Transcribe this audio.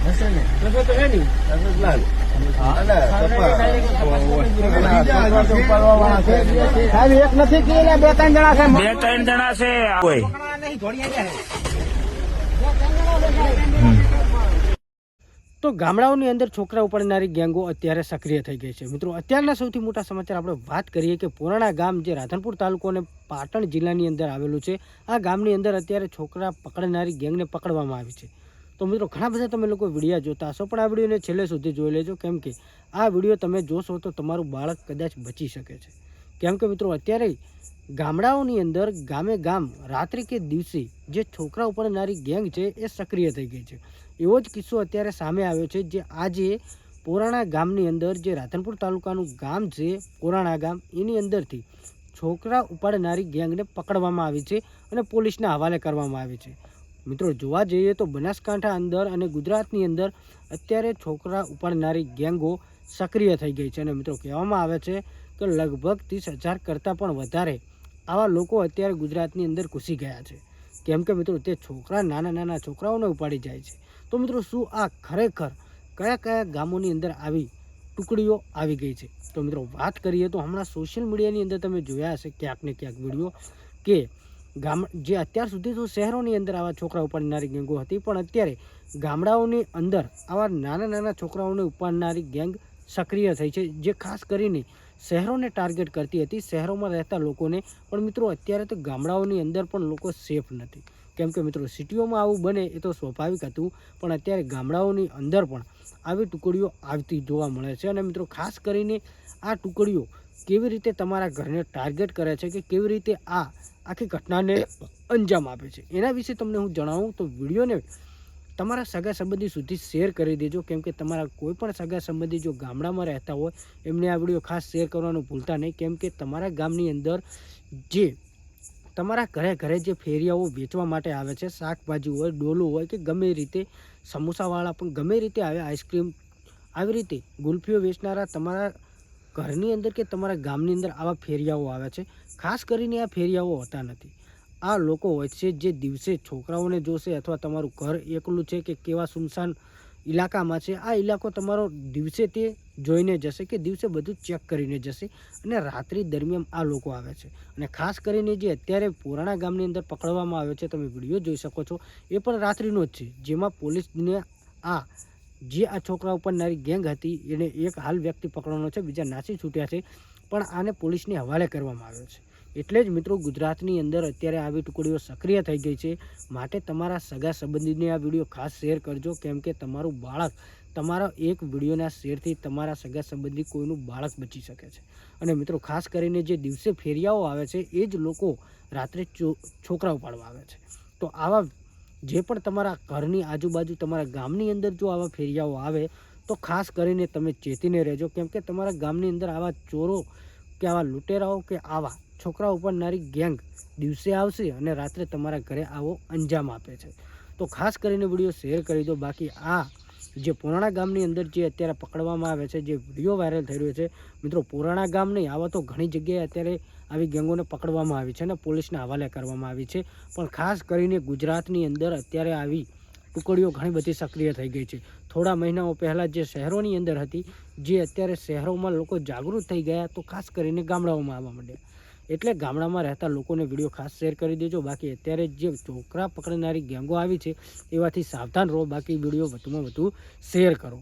એક નથી કે 2-3 જણા છે, 2-3 જણા છે કોઈ. તો ગામડાઓની અંદર છોકરા ઉપાડનારી ગેંગો અત્યારે સક્રિય થઈ ગઈ છે. મિત્રો, અત્યારના સૌથી મોટા સમાચાર આપણે વાત કરીએ કે પુરાણા ગામ જે રાધનપુર તાલુકો અને પાટણ જિલ્લાની અંદર આવેલું છે, આ ગામની અંદર અત્યારે છોકરા પકડનારી ગેંગને પકડવામાં આવી છે. તો મિત્રો, ઘણા બધા તમે લોકો વિડીયો જોતા હશો, પણ આ વિડીયોને છેલ્લે સુધી જોઈ લેજો, કેમ કે આ વિડીયો તમે જોશો તો તમારું બાળક કદાચ બચી શકે છે. કેમ કે મિત્રો, અત્યારે ગામડાઓની અંદર ગામે ગામ રાત્રિ કે દિવસે જે છોકરા ઉપાડનારી ગેંગ છે એ સક્રિય થઈ ગઈ છે. એવો જ કિસ્સો અત્યારે સામે આવ્યો છે, જે આજે પુરાણા ગામની અંદર જે રાધનપુર તાલુકાનું ગામ છે પુરાણા ગામ, એની અંદરથી છોકરા ઉપાડનારી ગેંગને પકડવામાં આવી છે અને પોલીસના હવાલે કરવામાં આવી છે. મિત્રો, જોવા જઈએ તો બનાસકાંઠા અંદર અને ગુજરાતની અંદર અત્યારે છોકરા ઉપાડનારી ગેંગો સક્રિય થઈ ગઈ છે. અને મિત્રો, કહેવામાં આવે છે કે લગભગ 30,000 કરતાં પણ વધારે આવા લોકો અત્યારે ગુજરાતની અંદર ઘૂસી ગયા છે. કેમ કે મિત્રો, તે છોકરા નાના નાના છોકરાઓને ઉપાડી જાય છે. તો મિત્રો, શું આ ખરેખર કયા કયા ગામોની અંદર આવી ટુકડીઓ આવી ગઈ છે? તો મિત્રો, વાત કરીએ તો હમણાં સોશિયલ મીડિયાની અંદર તમે જોયા હશે ક્યાંક ને ક્યાંક વિડીયો કે જે અત્યાર સુધી તો શહેરોની અંદર આવા છોકરા ઉપાડનારી ગેંગો હતી, પણ અત્યારે ગામડાઓની અંદર આવા નાના નાના છોકરાઓને ઉપાડનારી ગેંગ સક્રિય થઈ છે, જે ખાસ કરીને શહેરોને ટાર્ગેટ કરતી હતી, શહેરોમાં રહેતા લોકોને. પણ મિત્રો, અત્યારે તો ગામડાઓની અંદર પણ લોકો સેફ નથી. કેમ કે મિત્રો, સિટીઓમાં આવું બને એ તો સ્વાભાવિક હતું, પણ અત્યારે ગામડાઓની અંદર પણ આવી ટુકડીઓ આવતી જોવા મળે છે. અને મિત્રો, ખાસ કરીને આ ટુકડીઓ કેવી રીતે તમારા ઘરને ટાર્ગેટ કરે છે કે કેવી રીતે આ આખી ઘટનાને અંજામ આપે છે, એના વિશે તમને હું જણાવું તો વિડીયોને તમારા સગા સંબંધી સુધી શેર કરી દેજો. કેમ કે તમારા કોઈ પણ સગા સંબંધી જો ગામડામાં રહેતા હોય એમને આ વિડીયો ખાસ શેર કરવાનું ભૂલતા નહીં. કેમ કે તમારા ગામની અંદર જે તમારા ઘરે ઘરે જે ફેરિયાઓ વેચવા માટે આવે છે, શાકભાજી હોય, ડોલું હોય કે ગમે રીતે સમોસાવાળા પણ ગમે રીતે આવે, આઈસ્ક્રીમ આવી રીતે ગુલ્ફીઓ વેચનારા તમારા ઘરની અંદર કે તમારા ગામની અંદર આવા ફેરિયાઓ આવે છે. ખાસ કરીને આ ફેરિયાઓ હોતા નથી, આ લોકો હોય છે જે દિવસે છોકરાઓને જોશે, અથવા તમારું ઘર એકલું છે કે કેવા સુમસાન ઇલાકામાં છે, આ ઇલાકો તમારો દિવસે તે જોઈને જશે કે દિવસે બધું ચેક કરીને જશે. અને રાત્રિ દરમિયાન આ લોકો આવે છે. અને ખાસ કરીને જે અત્યારે પુરાણા ગામની અંદર પકડવામાં આવ્યો છે, તમે વિડીયો જોઈ શકો છો, એ પણ રાત્રિનો જ છે, જેમાં પોલીસને આ છોકરા ઉપાડનારી ગેંગ હતી એને એક હાલ વ્યક્તિ પકડવાનો છે, બીજા નાસી છૂટ્યા છે, પણ આને પોલીસને હવાલે કરવામાં આવ્યો છે. એટલે જ મિત્રો, ગુજરાતની અંદર અત્યારે આવી ટુકડીઓ સક્રિય થઈ ગઈ છે. માટે તમારા સગા સંબંધીને આ વિડીયો ખાસ શેર કરજો. કેમ કે તમારું બાળક તમારા એક વિડીયોના શેરથી તમારા સગા સંબંધી કોઈનું બાળક બચી શકે છે. અને મિત્રો, ખાસ કરીને જે દિવસે ફેરિયાઓ આવે છે એ જ લોકો રાત્રે છોકરા ઉપાડવા આવે છે. તો આવા જે પણ તમારા ઘરની આજુબાજુ તમારા ગામની અંદર જો આવા ફેરિયાઓ આવે તો ખાસ કરીને તમે ચેતીને રહેજો. કેમ કે તમારા ગામની અંદર આવા ચોરો કે આવા લૂંટેરાઓ કે આવા છોકરા ઉપાડનારી ગેંગ દિવસે આવશે અને રાત્રે તમારા ઘરે આવો અંજામ આપે છે. તો ખાસ કરીને વિડીયો શેર કરી દો. બાકી આ જે પુરાણા ગામની અંદર જે અત્યારે પકડવામાં આવે છે, જે વિડીયો વાયરલ થઈ રહ્યો છે, મિત્રો, પુરાણા ગામ નહીં, આવા તો ઘણી જગ્યાએ અત્યારે આવી ગેંગોને પકડવામાં આવી છે અને પોલીસના હવાલે કરવામાં આવી છે. પણ ખાસ કરીને ગુજરાતની અંદર અત્યારે આવી ટુકડીઓ ઘણી બધી સક્રિય થઈ ગઈ છે. થોડા મહિનાઓ પહેલાં જે શહેરોની અંદર હતી, જે અત્યારે શહેરોમાં લોકો જાગૃત થઈ ગયા, તો ખાસ કરીને ગામડાઓમાં આવવા માંડ્યા. એટલે ગામડામાં રહેતા લોકોને વિડીયો ખાસ શેર કરી દેજો. બાકી અત્યારે જે છોકરા પકડનારી ગેંગો આવી છે એવાથી સાવધાન રહો. બાકી વિડીયો વધુમાં વધુ શેર કરો.